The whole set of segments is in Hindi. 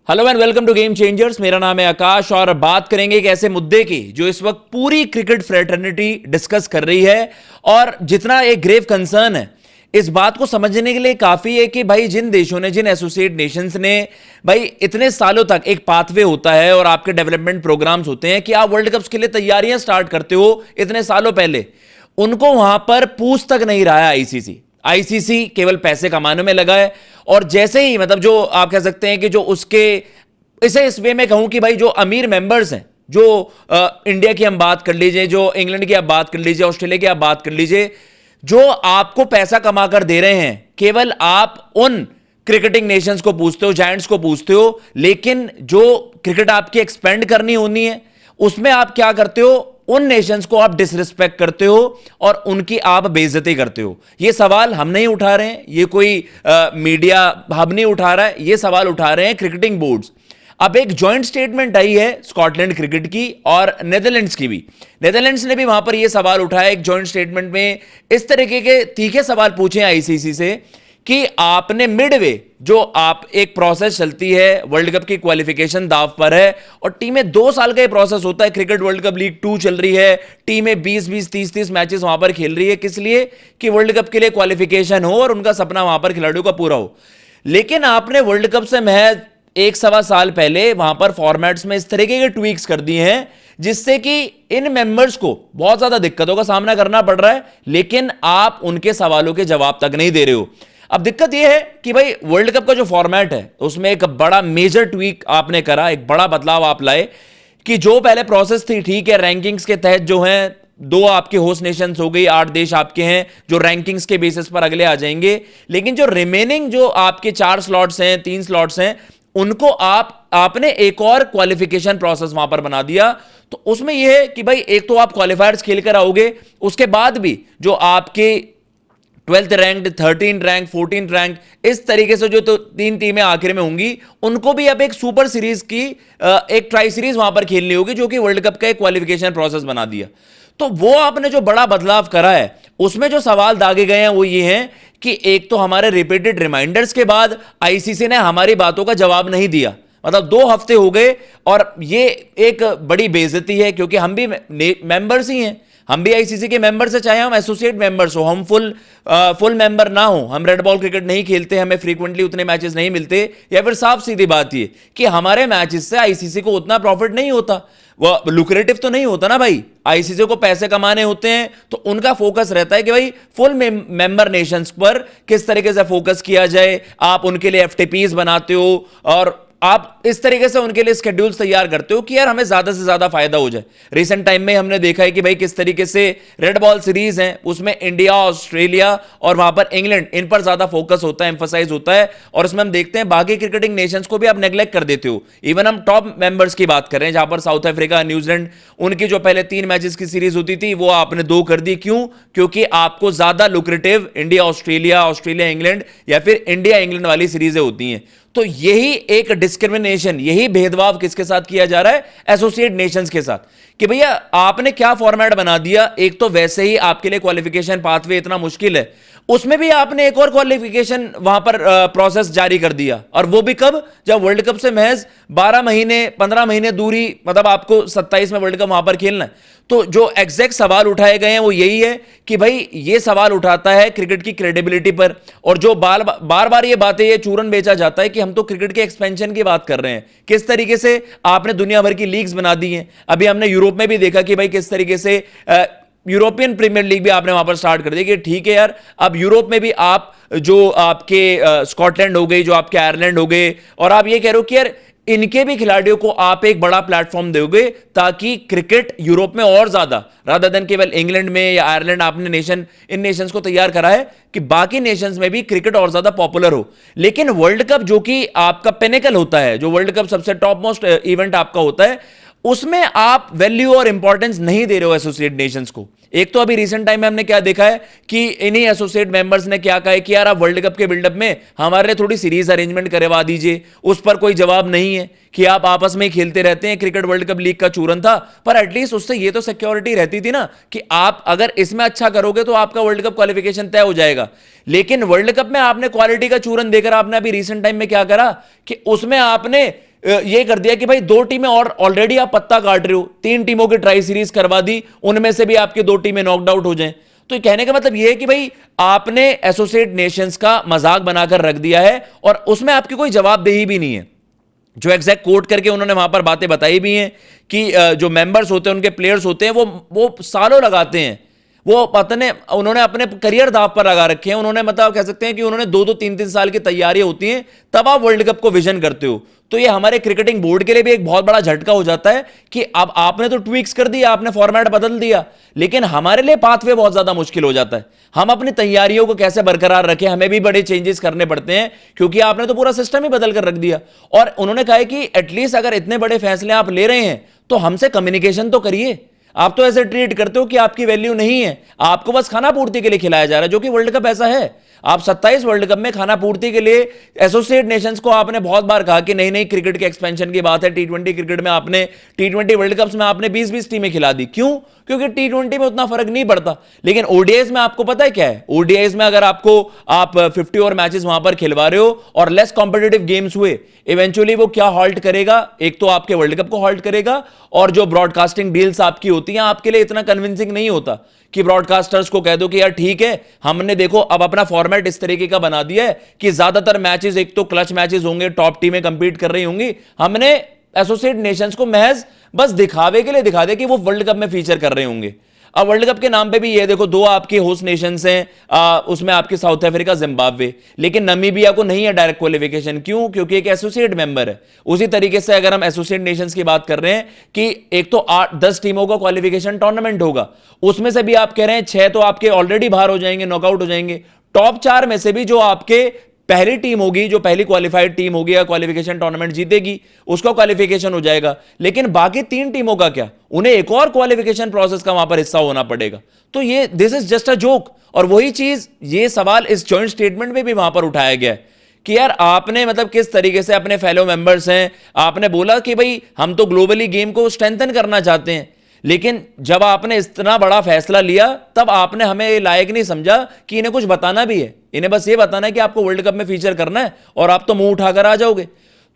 Hello and welcome to game changers. मेरा नाम है आकाश और बात करेंगे एक ऐसे मुद्दे की जो इस वक्त पूरी क्रिकेट फ्रेटर्निटी डिस्कस कर रही है और जितना एक ग्रेव कंसर्न है इस बात को समझने के लिए काफी है कि भाई जिन देशों ने, जिन एसोसिएट नेशंस ने भाई इतने सालों तक एक पाथवे होता है और आपके डेवलपमेंट प्रोग्राम्स होते हैं कि आप वर्ल्ड कप्स के लिए तैयारियां स्टार्ट करते हो इतने सालों पहले, उनको वहां पर पूछ तक नहीं रहा है आईसीसी केवल पैसे कमाने में लगा है। और जैसे ही मतलब जो आप कह सकते हैं कि जो उसके इसे इस वे में कहूं कि भाई जो अमीर मेंबर्स हैं, जो इंडिया की हम बात कर लीजिए, जो इंग्लैंड की आप बात कर लीजिए, ऑस्ट्रेलिया की आप बात कर लीजिए, जो आपको पैसा कमा कर दे रहे हैं, केवल आप उन क्रिकेटिंग नेशंस को पूछते हो, जायंट्स को पूछते हो, लेकिन जो क्रिकेट आपकी एक्सपेंड करनी होनी है उसमें आप क्या करते हो, उन नेशंस को आप डिसरिस्पेक्ट करते हो और उनकी आप बेइज्जती करते हो। ये सवाल हम नहीं उठा रहे हैं, ये कोई मीडिया हब नहीं उठा रहा है, ये सवाल उठा रहे हैं क्रिकेटिंग बोर्ड्स। अब एक जॉइंट स्टेटमेंट आई है स्कॉटलैंड क्रिकेट की और नेदरलैंड्स की भी। नेदरलैंड्स ने भी वहां पर यह सवाल उठाया एक जॉइंट स्टेटमेंट में, इस तरीके के तीखे सवाल पूछे आईसीसी से कि आपने मिडवे जो आप एक प्रोसेस चलती है, वर्ल्ड कप की क्वालिफिकेशन दाव पर है और टीमें 2 साल का ये प्रोसेस होता है। क्रिकेट वर्ल्ड कप लीग 2 चल रही है, टीमें 20-20 30-30 मैचेस वहां पर खेल रही है, किस लिए कि वर्ल्ड कप के लिए क्वालिफिकेशन हो और उनका सपना वहां पर खिलाड़ियों का पूरा हो। लेकिन आपने वर्ल्ड कप से महज 1-1.25 साल पहले वहां पर फॉर्मेट्स में इस तरीके के ट्वीक्स कर दिए हैं जिससे कि इन मेंबर्स को बहुत ज्यादा दिक्कतों का सामना करना पड़ रहा है, लेकिन आप उनके सवालों के जवाब तक नहीं दे रहे हो। अब दिक्कत यह है कि भाई वर्ल्ड कप का जो फॉर्मेट है उसमें एक बड़ा मेजर ट्वीक आपने करा, एक बड़ा बदलाव आप लाए कि जो पहले प्रोसेस थी, ठीक है, रैंकिंग्स के तहत जो है 2 आपके होस्ट नेशंस हो गई, 8 देश आपके हैं जो रैंकिंग्स के बेसिस पर अगले आ जाएंगे, लेकिन जो रिमेनिंग जो आपके 4 स्लॉट्स हैं, 3 स्लॉट्स हैं, उनको आपने एक और क्वालिफिकेशन प्रोसेस वहां पर बना दिया। तो उसमें यह है कि भाई एक तो आप क्वालिफायर्स खेल कर आओगे, उसके बाद भी जो आपके 12th rank, 13th rank, 14th rank, इस तरीके से जो तो 3 टीमें आखिर में होंगी उनको भी अब एक सुपर सीरीज की एक ट्राई सीरीज वहां पर खेलनी होगी जो कि वर्ल्ड कप का एक क्वालिफिकेशन प्रोसेस बना दिया। तो वो आपने जो बड़ा बदलाव करा है उसमें जो सवाल दागे गए हैं वो ये हैं कि एक तो हमारे रिपीटेड रिमाइंडर्स के बाद आईसीसी ने हमारी बातों का जवाब नहीं दिया, मतलब 2 हफ्ते हो गए और ये एक बड़ी बेइज्जती है क्योंकि हम भी मेंबर्स ही हैं, हम भी आईसीसी के मेंबर्स हैं, चाहे हम एसोसिएट मेंबर्स हो, हम फुल मेंबर ना हो, हम रेड बॉल क्रिकेट नहीं खेलते, हमें फ्रीक्वेंटली उतने मैचेस नहीं मिलते, या फिर साफ सीधी बात ये कि हमारे मैचेस से आईसीसी को उतना प्रॉफिट नहीं होता, वो लुक्रेटिव तो नहीं होता ना भाई। आईसीसी को पैसे कमाने होते हैं तो उनका फोकस रहता है कि भाई फुल मेंबर नेशंस पर किस तरीके से फोकस किया जाए। आप उनके लिए एफटीपीज बनाते हो और आप इस तरीके से उनके लिए स्केड्यूल्स तैयार करते हो कि यार हमें ज्यादा से ज्यादा फायदा हो जाए। रिसेंट टाइम में हमने देखा है कि भाई किस तरीके से रेड बॉल सीरीज है उसमें इंडिया, ऑस्ट्रेलिया और वहां पर इंग्लैंड, इन पर ज्यादा फोकस होता है, एम्फसाइज होता है, और उसमें हम देखते हैं बाकी क्रिकेटिंग नेशंस को भी आप नेग्लेक्ट कर देते हो। इवन हम टॉप मेंबर्स की बात कर रहे हैं जहां पर साउथ अफ्रीका, न्यूजीलैंड, उनकी जो पहले 3 मैचेस की सीरीज होती थी वो आपने 2 कर दी। क्यों? क्योंकि आपको ज्यादा lucrative India Australia, Australia England या फिर इंडिया इंग्लैंड वाली सीरीजें होती हैं। तो यही एक डिस्क्रिमिनेशन, यही भेदभाव किसके साथ किया जा रहा है? एसोसिएट नेशंस के साथ, कि भैया आपने क्या फॉर्मेट बना दिया। एक तो वैसे ही आपके लिए क्वालिफिकेशन पाथवे इतना मुश्किल है, उसमें भी आपने एक और क्वालिफिकेशन वहां पर प्रोसेस जारी कर दिया, और वो भी कब? जब वर्ल्ड कप से महज 12 महीने 15 महीने दूरी, मतलब आपको 27 में वर्ल्ड कप वहां पर खेलना है। तो जो एग्जैक्ट सवाल उठाए गए हैं वो यही है कि भाई ये सवाल उठाता है क्रिकेट की क्रेडिबिलिटी पर, और जो बार बार ये बातें, ये चूरन बेचा जाता है कि हम तो क्रिकेट के एक्सपेंशन की बात कर रहे हैं। किस तरीके से आपने दुनिया भर की लीग्स बना दी हैं। अभी हमने यूरोप में भी देखा कि भाई किस तरीके से यूरोपियन प्रीमियर लीग भी आपने वहां पर स्टार्ट कर दी कि ठीक है यार, अब यूरोप में भी आप जो आपके स्कॉटलैंड हो गई, जो आपके आयरलैंड हो गए, और आप ये कह रहे हो कि यार इनके भी खिलाड़ियों को आप एक बड़ा प्लेटफॉर्म दोगे ताकि क्रिकेट यूरोप में और ज्यादा, रादर देन केवल इंग्लैंड में या आयरलैंड, आपने इन नेशंस को तैयार करा है कि बाकी नेशंस में भी क्रिकेट और ज्यादा पॉपुलर हो। लेकिन वर्ल्ड कप जो कि आपका पिनेकल होता है, जो वर्ल्ड कप सबसे टॉप मोस्ट इवेंट आपका होता है, उसमें आप वैल्यू और इंपॉर्टेंस नहीं दे रहे हो एसोसिएट नेशंस को। एक तो अभी रिसेंट टाइम में हमने क्या देखा है कि इन्हीं एसोसिएट मेंबर्स ने क्या कहा है कि यार आप वर्ल्ड कप के बिल्डअप में हमारे लिए थोड़ी सीरीज अरेंजमेंट करवा दीजिए। उस पर कोई जवाब नहीं है कि आप आपस में ही खेलते रहते हैं, क्रिकेट वर्ल्ड कप लीग का चूरन था, पर एटलीस्ट उससे ये तो सिक्योरिटी रहती थी ना कि आप अगर इसमें अच्छा करोगे तो आपका वर्ल्ड कप क्वालिफिकेशन तय हो जाएगा। लेकिन वर्ल्ड कप में आपने क्वालिटी का चूरन देकर आपने अभी रिसेंट टाइम में क्या करा कि उसमें आपने ये कर दिया कि भाई 2 टीमें और ऑलरेडी आप पत्ता काट रहे हो, 3 टीमों की ट्राई सीरीज करवा दी, उनमें से भी आपकी 2 टीमें नॉकड आउट हो जाएं। तो कहने का मतलब यह है कि भाई आपने एसोसिएट नेशंस का मजाक बनाकर रख दिया है और उसमें आपकी कोई जवाबदेही भी नहीं है। जो एग्जैक्ट कोट करके उन्होंने वहां पर बातें बताई भी हैं कि जो मेंबर्स होते हैं, उनके प्लेयर्स होते हैं, वो सालों लगाते हैं, वो पता नहीं उन्होंने अपने करियर दांव पर लगा रखे हैं। उन्होंने मतलब कह सकते हैं कि उन्होंने 2-3 साल की तैयारियां होती हैं, तब आप वर्ल्ड कप को विजन करते हो। तो ये हमारे क्रिकेटिंग बोर्ड के लिए भी एक बहुत बड़ा झटका हो जाता है कि अब आपने तो ट्वीक्स कर दिया, आपने फॉर्मेट बदल दिया, लेकिन हमारे लिए पाथवे बहुत ज्यादा मुश्किल हो जाता है। हम अपनी तैयारियों को कैसे बरकरार रखें, हमें भी बड़े चेंजेस करने पड़ते हैं, क्योंकि आपने तो पूरा सिस्टम ही बदल कर रख दिया। और उन्होंने कहा है कि एटलीस्ट अगर इतने बड़े फैसले आप ले रहे हैं तो हमसे कम्युनिकेशन तो करिए। आप तो ऐसे ट्रीट करते हो कि आपकी वैल्यू नहीं है, आपको बस खाना पूर्ति के लिए खिलाया जा रहा है, जो कि वर्ल्ड कप ऐसा है। आप 27 वर्ल्ड कप में खाना पूर्ति के लिए एसोसिएट नेशंस को आपने बहुत बार कहा कि नहीं नहीं, क्रिकेट के एक्सपेंशन की बात है, टी20 क्रिकेट में आपने टी20 वर्ल्ड कप्स में आपने 20-20 टीमें खिला दी। क्यों? क्योंकि टी20 में उतना फर्क नहीं पड़ता, लेकिन ओडीआईज में आपको पता है क्या है? ओडीआईज में अगर आप 50 ओवर मैचेस वहां पर खिलवा रहे हो और लेस कॉम्पिटिटिव गेम्स हुए, इवेंचुअली वो क्या हॉल्ट करेगा? एक तो आपके वर्ल्ड कप को हॉल्ट करेगा, और जो ब्रॉडकास्टिंग डील्स आपकी होती हैं आपके लिए इतना कन्विंसिंग नहीं होता कि ब्रॉडकास्टर्स को कह दो कि यार ठीक है, हमने देखो अब अपना फॉर्मेट इस तरीके का बना दिया है कि ज्यादातर मैचेस एक तो क्लच मैचेस होंगे, टॉप टीमें कंपीट कर रही होंगी, हमने एसोसिएट नेशंस को महज बस दिखावे के लिए दिखा दे कि वो वर्ल्ड कप में फीचर कर रहे होंगे। अब वर्ल्ड कप के नाम पे भी ये देखो 2 आपके होस्ट नेशंस हैं, उसमें आपके साउथ अफ्रीका, जिम्बाब्वे, लेकिन नमीबिया को नहीं है डायरेक्ट क्वालिफिकेशन। क्यों? क्योंकि एक एसोसिएट मेंबर है। उसी तरीके से अगर हम एसोसिएट नेशंस की बात कर रहे हैं कि एक तो 8-10 टीमों का क्वालिफिकेशन टूर्नामेंट होगा, उसमें से भी आप कह रहे हैं 6 तो आपके ऑलरेडी बाहर हो जाएंगे, नॉकआउट हो जाएंगे। टॉप 4 में से भी जो आपके पहली टीम होगी, जो पहली क्वालिफाइड टीम होगी या क्वालिफिकेशन टूर्नामेंट जीतेगी, उसका क्वालिफिकेशन हो जाएगा। लेकिन बाकी 3 टीमों का क्या? उन्हें एक और क्वालिफिकेशन प्रोसेस का वहां पर हिस्सा होना पड़ेगा। तो ये this is just a joke. और वही चीज, ये सवाल इस जॉइंट स्टेटमेंट में भी वहां पर उठाया गया है कि यार आपने मतलब किस तरीके से अपने फेलो मेंबर्स हैं, आपने बोला कि भाई हम तो ग्लोबली गेम को स्ट्रेंथन करना चाहते हैं, लेकिन जब आपने इतना बड़ा फैसला लिया तब आपने हमें लायक नहीं समझा कि इन्हें कुछ बताना भी है। इन्हें बस ये बताना है कि आपको वर्ल्ड कप में फीचर करना है और आप तो मुंह उठाकर आ जाओगे।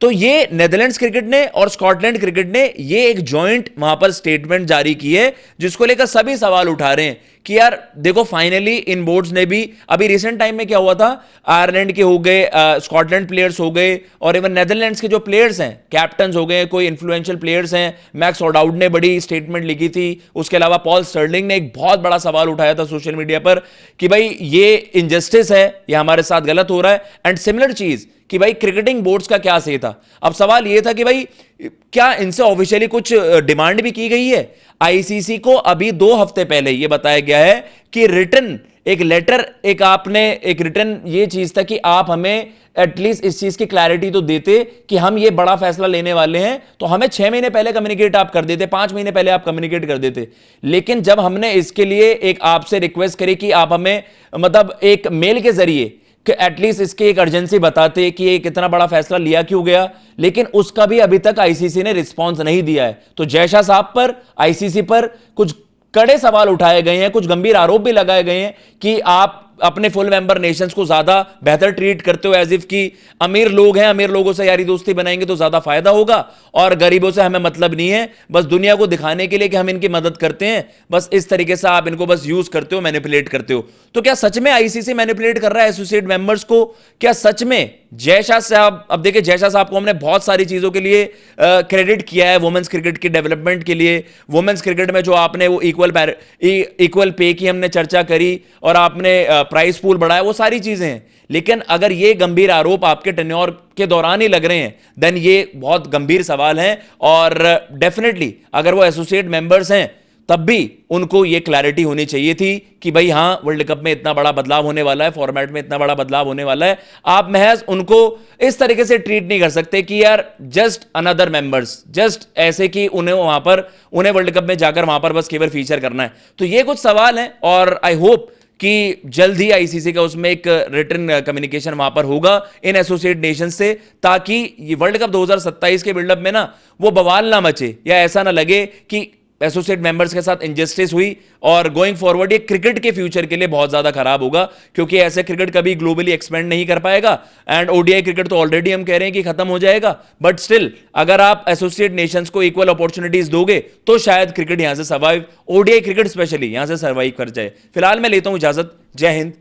तो ये नेदरलैंड्स क्रिकेट ने और स्कॉटलैंड क्रिकेट ने ये एक जॉइंट वहां पर स्टेटमेंट जारी की है, जिसको लेकर सभी सवाल उठा रहे हैं कि यार देखो फाइनली इन बोर्ड्स ने भी, अभी रिसेंट टाइम में क्या हुआ था, आयरलैंड के हो गए, स्कॉटलैंड प्लेयर्स हो गए, और इवन नेदरलैंड्स के जो प्लेयर्स हैं, कैप्टन हो गए, कोई इन्फ्लुएंशियल प्लेयर्स हैं, मैक्स ऑडाउड ने बड़ी स्टेटमेंट लिखी थी, उसके अलावा पॉल स्टर्लिंग ने एक बहुत बड़ा सवाल उठाया था सोशल मीडिया पर कि भाई ये इनजस्टिस है, ये हमारे साथ गलत हो रहा है। एंड सिमिलर चीज कि भाई क्रिकेटिंग बोर्ड्स का क्या सही था। अब सवाल यह था कि भाई क्या इनसे ऑफिशियली कुछ डिमांड भी की गई है? आईसीसी को अभी 2 हफ्ते पहले यह बताया गया है कि रिटर्न एक लेटर, एक आपने एक रिटर्न ये चीज था कि आप हमें एटलीस्ट इस चीज की क्लैरिटी तो देते कि हम ये बड़ा फैसला लेने वाले हैं, तो हमें 6 महीने पहले कम्युनिकेट आप कर देते, 5 महीने पहले आप कम्युनिकेट कर देते। लेकिन जब हमने इसके लिए एक आपसे रिक्वेस्ट करी कि आप हमें मतलब एक मेल के जरिए कि एटलीस्ट इसकी एक अर्जेंसी बताते कि ये कितना बड़ा फैसला लिया क्यों गया, लेकिन उसका भी अभी तक आईसीसी ने रिस्पांस नहीं दिया है। तो जय शाह साहब पर, आईसीसी पर कुछ कड़े सवाल उठाए गए हैं, कुछ गंभीर आरोप भी लगाए गए हैं कि आप अपने फुल मेंबर नेशंस को ज्यादा बेहतर ट्रीट करते हो, एज इफ कि अमीर लोग हैं, अमीर लोगों से यारी दोस्ती बनाएंगे तो ज्यादा फायदा होगा और गरीबों से हमें मतलब नहीं है, बस दुनिया को दिखाने के लिए कि हम इनकी मदद करते हैं, बस इस तरीके से आप इनको बस यूज करते हो, मैनिपुलेट करते हो। तो क्या सच में आईसीसी मैनिपुलेट कर रहा है एसोसिएट मेंबर्स को? क्या सच में जय शाह साहब, अब देखिए जय शाह साहब को हमने बहुत सारी चीजों के लिए क्रेडिट किया है, वुमेन्स क्रिकेट के डेवलपमेंट के लिए, वुमेन्स क्रिकेट में जो आपने वो इक्वल पे की हमने चर्चा करी और आपने प्राइस पूल बढ़ाया, वो सारी चीजें हैं। लेकिन अगर ये गंभीर आरोप आपके टेन्योर के दौरान ही लग रहे हैं, देन ये बहुत गंभीर सवाल हैं और डेफिनेटली अगर वो एसोसिएट मेंबर्स हैं तब भी उनको ये क्लैरिटी होनी चाहिए थी कि भाई हाँ, वर्ल्ड कप में इतना बड़ा बदलाव होने वाला है, फॉर्मेट में इतना बड़ा बदलाव होने वाला है। आप महज उनको इस तरीके से ट्रीट नहीं कर सकते कि यार जस्ट अनदर मेंबर्स, जस्ट ऐसे कि उन्हें वहां पर, उन्हें वर्ल्ड कप में जाकर वहां पर बस केवल फीचर करना है। तो ये कुछ सवाल हैं और आई होप कि जल्द ही आईसीसी का उसमें एक रिटन कम्युनिकेशन वहां पर होगा इन एसोसिएट नेशन से, ताकि ये वर्ल्ड कप 2027 के बिल्डअप में ना वो बवाल ना मचे या ऐसा ना लगे कि एसोसिएट मेंबर्स के साथ इंजस्टिस हुई और गोइंग फॉरवर्ड ये क्रिकेट के फ्यूचर के लिए बहुत ज्यादा खराब होगा, क्योंकि ऐसे क्रिकेट कभी ग्लोबली एक्सपेंड नहीं कर पाएगा। एंड ओडीआई क्रिकेट तो ऑलरेडी हम कह रहे हैं कि खत्म हो जाएगा, बट स्टिल अगर आप एसोसिएट नेशंस को इक्वल अपॉर्चुनिटीज दोगे तो शायद क्रिकेट यहां से सर्वाइव, ओडीआई क्रिकेट स्पेशली यहां से सर्वाइव कर जाए। फिलहाल मैं लेता हूं इजाजत। जय हिंद,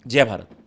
जय भारत।